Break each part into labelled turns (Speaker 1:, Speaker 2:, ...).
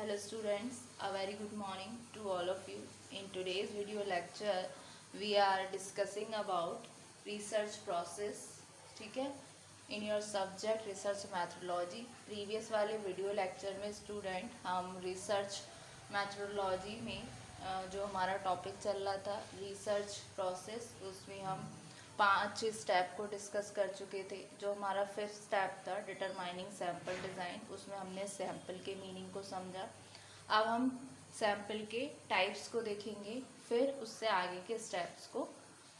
Speaker 1: Hello students, a very good morning to all of you. In today's video lecture, we are discussing about research process. ठीक है, in your subject research methodology. Previous वाले video lecture में student हम research methodology में जो हमारा topic चल रहा था research process, उसमें हम 5 स्टेप को डिस्कस कर चुके थे। जो हमारा 5th स्टेप था डिटरमाइनिंग सैम्पल डिज़ाइन, उसमें हमने सैम्पल के मीनिंग को समझा। अब हम सैम्पल के टाइप्स को देखेंगे, फिर उससे आगे के स्टेप्स को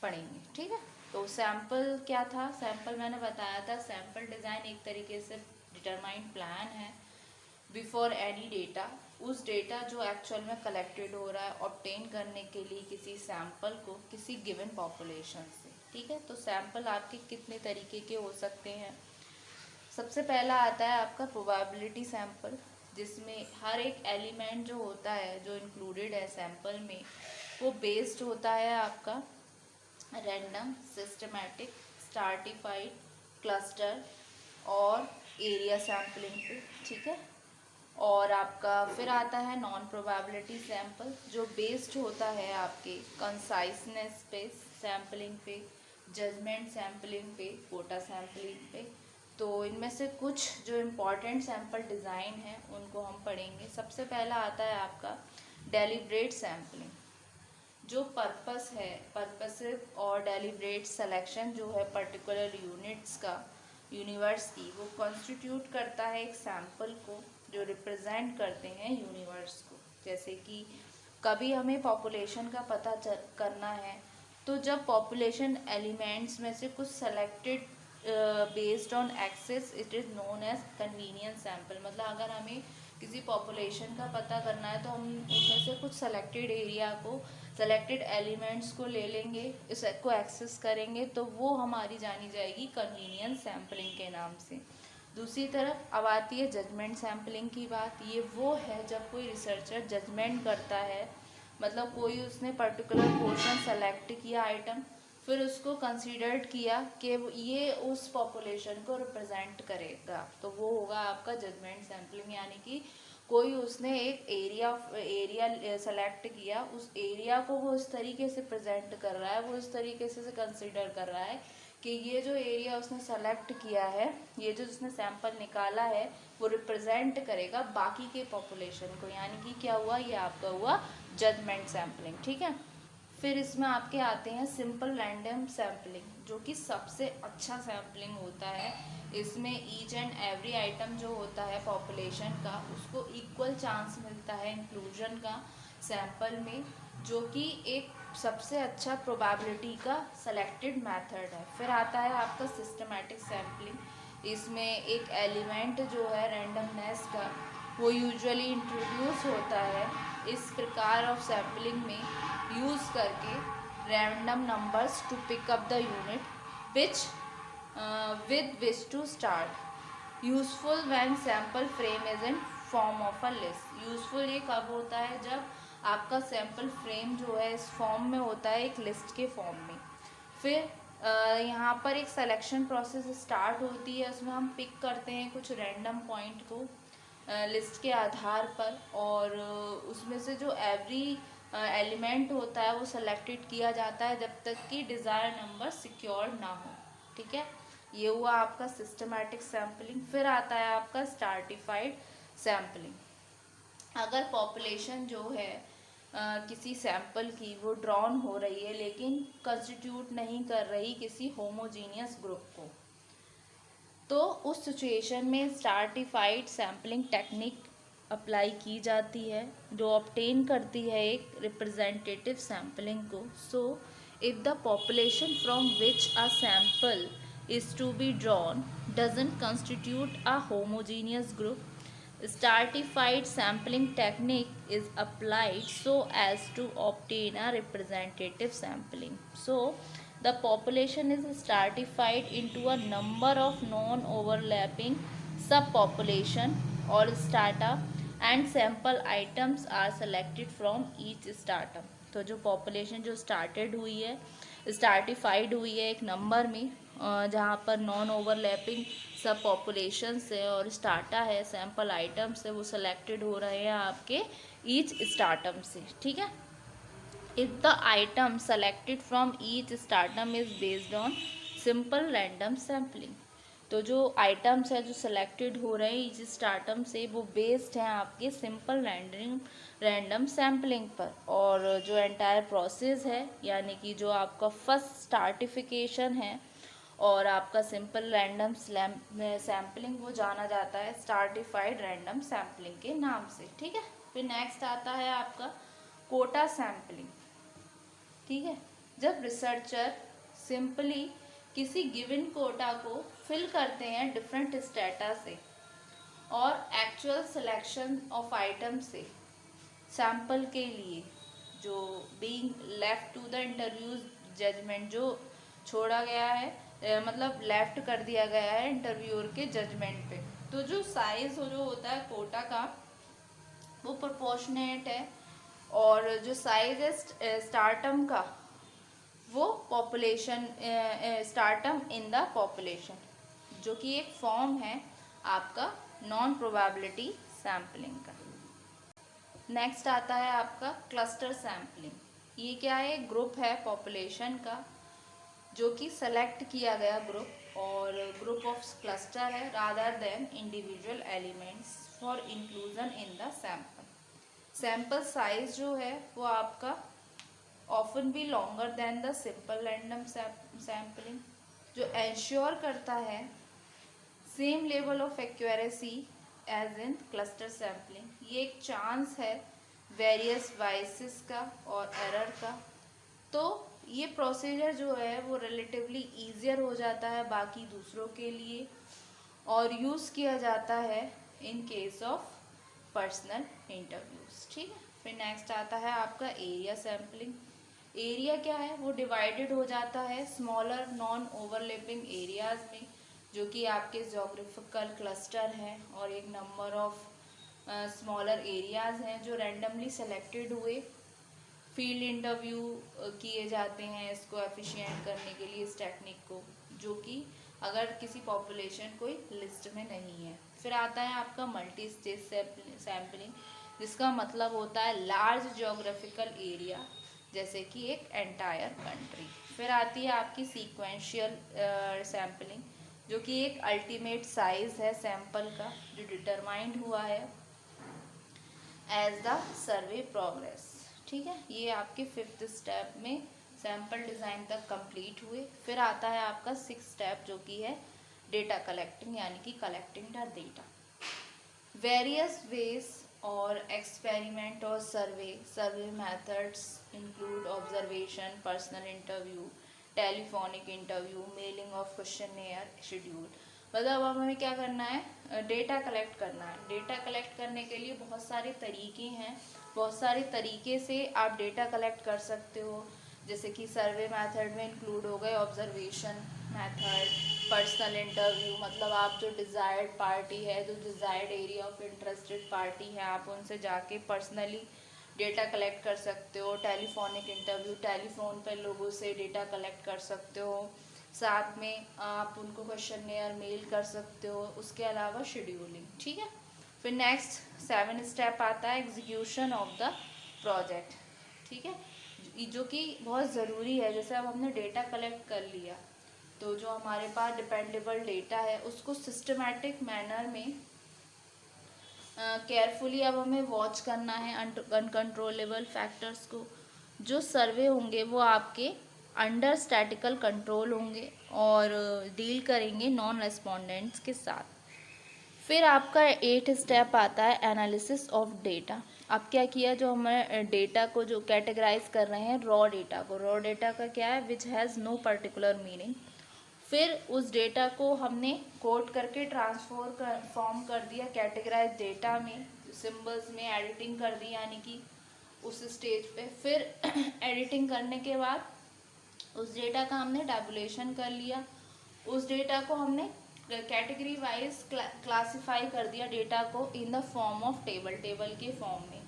Speaker 1: पढ़ेंगे। ठीक है, तो सैम्पल क्या था? सैम्पल मैंने बताया था, सैम्पल डिज़ाइन एक तरीके से डिटरमाइंड प्लान है बिफोर एनी डेटा। उस डेटा जो एक्चुअल में कलेक्टेड हो रहा है ऑब्टेन करने के लिए किसी सैम्पल को किसी गिवन पॉपुलेशन से। ठीक है, तो सैम्पल आपके कितने तरीके के हो सकते हैं। सबसे पहला आता है आपका प्रोबेबिलिटी सैम्पल, जिसमें हर एक एलिमेंट जो होता है जो इंक्लूडेड है सैम्पल में, वो बेस्ड होता है आपका रैंडम, सिस्टमैटिक, स्ट्रैटिफाइड, क्लस्टर और एरिया सैम्पलिंग पे। ठीक है, और आपका फिर आता है नॉन प्रोबेबिलिटी सैम्पल, जो बेस्ड होता है आपके कंसाइसनेस पे, सैम्पलिंग पे, जजमेंट सैम्पलिंग पे, कोटा सैम्पलिंग पे। तो इनमें से कुछ जो इम्पॉर्टेंट सैम्पल डिज़ाइन है उनको हम पढ़ेंगे। सबसे पहला आता है आपका डेलिब्रेट सैम्पलिंग, जो पर्पस है, पर्पसिव और डेलिब्रेट सिलेक्शन जो है पर्टिकुलर यूनिट्स का, यूनिवर्स की, वो कॉन्स्टिट्यूट करता है एक सैम्पल को जो रिप्रेजेंट करते हैं यूनिवर्स को। जैसे कि कभी हमें पॉपुलेशन का पता करना है, तो जब पॉपुलेशन एलिमेंट्स में से कुछ selected based on access, it is known as convenience sample. मतलब अगर हमें किसी पॉपुलेशन का पता करना है तो हम उसमें से कुछ सेलेक्टेड एरिया को, सेलेक्टेड एलिमेंट्स को ले लेंगे, इसको एक्सेस करेंगे, तो वो हमारी जानी जाएगी कन्वीनियंस सैम्पलिंग के नाम से। दूसरी तरफ अब आती है जजमेंट सैम्पलिंग की बात। ये वो है जब कोई रिसर्चर जजमेंट करता है, मतलब कोई उसने पर्टिकुलर पोर्शन सेलेक्ट किया आइटम, फिर उसको कंसीडर्ड किया कि ये उस पॉपुलेशन को रिप्रेजेंट करेगा, तो वो होगा आपका जजमेंट सैम्पलिंग। यानी कि कोई उसने एक एरिया सेलेक्ट किया, उस एरिया को वो इस तरीके से प्रेजेंट कर रहा है, वो इस तरीके से कंसीडर कर रहा है कि ये जो एरिया उसने सेलेक्ट किया है, ये जो उसने सैंपल निकाला है, वो रिप्रेजेंट करेगा बाकी के पॉपुलेशन को। यानी कि क्या हुआ, ये आपका हुआ जजमेंट सैम्पलिंग। ठीक है, फिर इसमें आपके आते हैं सिंपल रैंडम सैम्पलिंग, जो कि सबसे अच्छा सैम्पलिंग होता है। इसमें ईच एंड एवरी आइटम जो होता है पॉपुलेशन का, उसको इक्वल चांस मिलता है इंक्लूजन का सैंपल में, जो कि एक सबसे अच्छा प्रोबेबिलिटी का सेलेक्टेड मेथड है। फिर आता है आपका सिस्टमैटिक सैम्पलिंग। इसमें एक एलिमेंट जो है रैंडमनेस का, वो यूजुअली इंट्रोड्यूस होता है इस प्रकार ऑफ सैम्पलिंग में यूज़ करके random numbers to pick up the unit which with which to start. Useful when sample frame is in form of a list. Useful ये कब होता है, जब आपका सैम्पल फ्रेम जो है इस फॉर्म में होता है, एक लिस्ट के फॉर्म में। फिर यहाँ पर एक सिलेक्शन प्रोसेस स्टार्ट होती है, उसमें हम पिक करते हैं कुछ रैंडम पॉइंट को लिस्ट के आधार पर, और उसमें से जो एवरी एलिमेंट होता है वो सेलेक्टेड किया जाता है जब तक कि डिज़ायर नंबर सिक्योर ना हो। ठीक है, ये हुआ आपका सिस्टमैटिक सैम्पलिंग। फिर आता है आपका स्ट्रैटिफाइड सैम्पलिंग। अगर पॉपुलेशन जो है किसी सैंपल की वो ड्रॉन हो रही है लेकिन कंस्टिट्यूट नहीं कर रही किसी होमोजीनियस ग्रुप को, तो उस सिचुएशन में स्ट्रैटिफाइड सैम्पलिंग टेक्निक अप्लाई की जाती है, जो ऑब्टेन करती है एक रिप्रेजेंटेटिव सैम्पलिंग को। So if the population from which a sample is to be drawn doesn't constitute a homogeneous group, stratified sampling technique is applied so as to obtain a representative sampling. So the population is stratified into a number of non-overlapping subpopulation or strata and sample items are selected from each stratum. तो जो population जो started हुई है, stratified हुई है एक number में, जहाँ पर नॉन ओवरलैपिंग सब पॉपुलेशन से और स्टार्टा है, सैम्पल आइटम्स है, वो सिलेक्टेड हो रहे हैं आपके ईच स्टार्टम से, ठीक है। If the item selected from each स्टार्टम is based on simple random sampling, तो जो आइटम्स है जो सिलेक्टेड हो रहे हैं ईच स्टार्टम से वो बेस्ड हैं आपके सिंपल रैंडम सैम्पलिंग पर। और जो एंटायर प्रोसेस है यानी कि जो आपका फर्स्ट स्टार्टिफिकेशन है और आपका सिंपल रैंडम सैम्पलिंग वो जाना जाता है स्टार्टिफाइड रैंडम सैम्पलिंग के नाम से, ठीक है। फिर नेक्स्ट आता है आपका कोटा सैम्पलिंग, ठीक है। जब रिसर्चर सिंपली किसी गिवन कोटा को फिल करते हैं डिफरेंट स्टेटा से और एक्चुअल सिलेक्शन ऑफ आइटम से सैंपल के लिए, जो being left to the interviews judgement, जो छोड़ा गया है मतलब लेफ्ट कर दिया गया है इंटरव्यूअर के जजमेंट पे, तो जो साइज जो होता है कोटा का वो प्रोपोर्शनेट है और जो साइज है स्टार्टम का वो पॉपुलेशन स्टार्टम इन द पॉपुलेशन, जो कि एक फॉर्म है आपका नॉन प्रोबेबिलिटी सैम्पलिंग का। नेक्स्ट आता है आपका क्लस्टर सैम्पलिंग। ये क्या है, ग्रुप है पॉपुलेशन का जो कि सेलेक्ट किया गया ग्रुप और ग्रुप ऑफ क्लस्टर है rather than individual elements for inclusion in the sample. Sample size जो है वो आपका ऑफन भी longer than the simple random sampling, जो एंश्योर करता है same level of accuracy as in cluster sampling. ये एक चांस है वेरियस वाइसेस का और एरर का, तो ये प्रोसीजर जो है वो रिलेटिवली ईजियर हो जाता है बाकी दूसरों के लिए और यूज़ किया जाता है in case of personal interviews, ठीक है। फिर नेक्स्ट आता है आपका एरिया सैम्पलिंग। एरिया क्या है, वो डिवाइडेड हो जाता है स्मॉलर नॉन ओवरलैपिंग एरियाज में, जो कि आपके जोग्राफिकल क्लस्टर हैं और एक नंबर ऑफ स्मॉलर एरियाज हैं जो रैंडमली सेलेक्टेड हुए फील्ड इंटरव्यू किए जाते हैं इसको एफिशिएंट करने के लिए इस टेक्निक को, जो कि अगर किसी पॉपुलेशन कोई लिस्ट में नहीं है। फिर आता है आपका मल्टी स्टेज सैम्पलिंग, जिसका मतलब होता है लार्ज ज्योग्राफिकल एरिया जैसे कि एक एंटायर कंट्री। फिर आती है आपकी सीक्वेंशियल सैम्पलिंग, जो कि एक अल्टीमेट साइज है सैंपल का जो डिटरमाइंड हुआ है एज द सर्वे प्रोग्रेस, ठीक है। ये आपके 5th स्टेप में सैंपल डिज़ाइन तक कंप्लीट हुए। फिर आता है आपका 6th स्टेप जो कि है डेटा कलेक्टिंग यानी कि collecting the data. Various ways और एक्सपेरिमेंट और survey methods include observation, personal interview, telephonic interview, mailing of questionnaire schedule. मतलब अब हमें क्या करना है, डेटा कलेक्ट करना है। डेटा कलेक्ट करने के लिए बहुत सारे तरीके हैं, बहुत सारे तरीके से आप डेटा कलेक्ट कर सकते हो, जैसे कि सर्वे मेथड में इंक्लूड हो गए ऑब्जर्वेशन मेथड, पर्सनल इंटरव्यू, मतलब आप जो डिज़ायर्ड पार्टी है, जो desired area of interested party है, आप उनसे जाके पर्सनली डेटा कलेक्ट कर सकते हो। टेलीफोनिक इंटरव्यू, टेलीफोन पर लोगों से डेटा कलेक्ट कर सकते हो, साथ में आप उनको क्वेश्चनेयर मेल कर सकते हो। उसके अलावा शेड्यूलिंग, ठीक है। फिर नेक्स्ट 7 स्टेप आता है एग्जीक्यूशन ऑफ द प्रोजेक्ट, ठीक है, जो कि बहुत ज़रूरी है। जैसे अब हमने डेटा कलेक्ट कर लिया तो जो हमारे पास डिपेंडेबल डेटा है उसको सिस्टमैटिक मैनर में केयरफुली अब हमें वॉच करना है अनकंट्रोलेबल फैक्टर्स को। जो सर्वे होंगे वो आपके अंडर स्टैटिकल कंट्रोल होंगे और डील करेंगे नॉन रेस्पोंडेंट्स के साथ। फिर आपका 8 स्टेप आता है एनालिसिस ऑफ डेटा। अब क्या किया, जो हमारे डेटा को जो कैटेगराइज कर रहे हैं रॉ डेटा को, रॉ डेटा का क्या है, which has no particular meaning. फिर उस डेटा को हमने कोड करके फॉर्म कर दिया कैटेगराइज डेटा में, सिंबल्स में एडिटिंग कर दी यानी कि उस स्टेज पे। फिर एडिटिंग करने के बाद उस डेटा का हमने टैबुलेशन कर लिया, उस डेटा को हमने कैटेगरी वाइज क्लासिफाई कर दिया डेटा को in the form of table के फॉर्म में।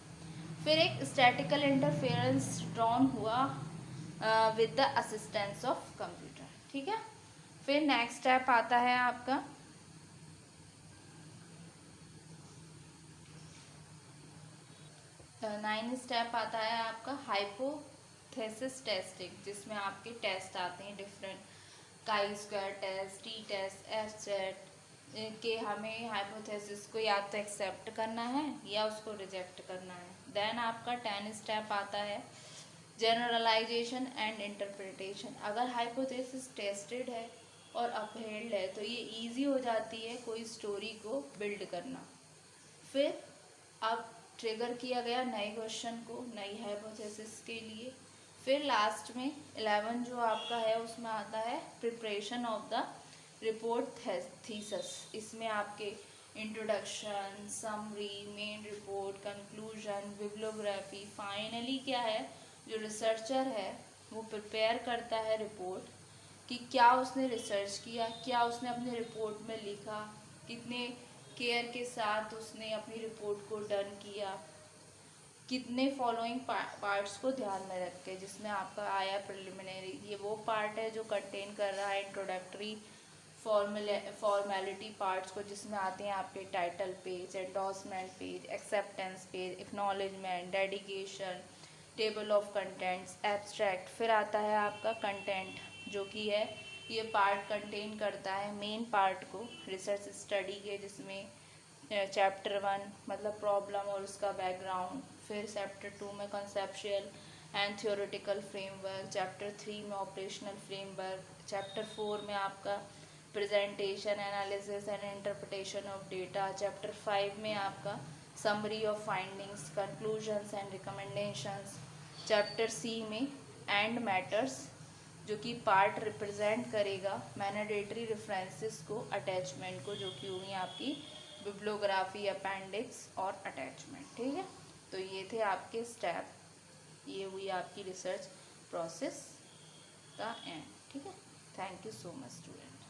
Speaker 1: फिर एक स्टैटिकल इंटरफेरेंस ड्रॉन हुआ with the assistance of computer, ठीक है। फिर नेक्स्ट स्टेप आता है आपका नाइन स्टेप आता है आपका हाइपोथेसिस टेस्टिंग, जिसमें आपके टेस्ट आते हैं different, chi square test, T test, F set, कि हमें हाइपोथेसिस को या तो एक्सेप्ट करना है या उसको रिजेक्ट करना है। देन आपका 10 स्टेप आता है जनरलाइजेशन एंड इंटरप्रिटेशन। अगर हाइपोथेसिस टेस्टेड है और अपहेल्ड है तो ये इजी हो जाती है कोई स्टोरी को बिल्ड करना। फिर अब ट्रिगर किया गया नए क्वेश्चन को नई हाइपोथेसिस के लिए। फिर लास्ट में 11 जो आपका है उसमें आता है preparation of the report thesis. इसमें आपके introduction, summary, main report, conclusion, bibliography, finally क्या है जो रिसर्चर है वो प्रिपेयर करता है रिपोर्ट कि क्या उसने रिसर्च किया, क्या उसने अपने रिपोर्ट में लिखा, कितने केयर के साथ उसने अपनी रिपोर्ट को डन किया, कितने फॉलोइंग पार्ट्स को ध्यान में रख के, जिसमें आपका आया प्रिलिमिनरी। ये वो पार्ट है जो कंटेन कर रहा है इंट्रोडक्टरी फॉर्मेलिटी पार्ट्स को, जिसमें आते हैं आपके title page, endorsement page, acceptance page, acknowledgement, dedication, table of contents, abstract. फिर आता है आपका कंटेंट, जो कि है ये पार्ट कंटेन करता है मेन पार्ट को रिसर्च स्टडी के, जिसमें चैप्टर 1 मतलब प्रॉब्लम और उसका बैकग्राउंड, फिर चैप्टर 2 में conceptual and theoretical framework, chapter 3 में ऑपरेशनल फ्रेमवर्क, चैप्टर 4 में आपका presentation, analysis and interpretation of data, chapter 5 में आपका summary of findings, conclusions and recommendations, chapter C में एंड मैटर्स, जो कि पार्ट रिप्रेजेंट करेगा मैंडेटरी रेफरेंसेस को, अटैचमेंट को, जो कि हुई आपकी बिब्लियोग्राफी, अपेंडिक्स और अटैचमेंट। ठीक है, तो ये थे आपके स्टेप, ये हुई आपकी रिसर्च प्रोसेस का एंड। ठीक है, thank you so much student.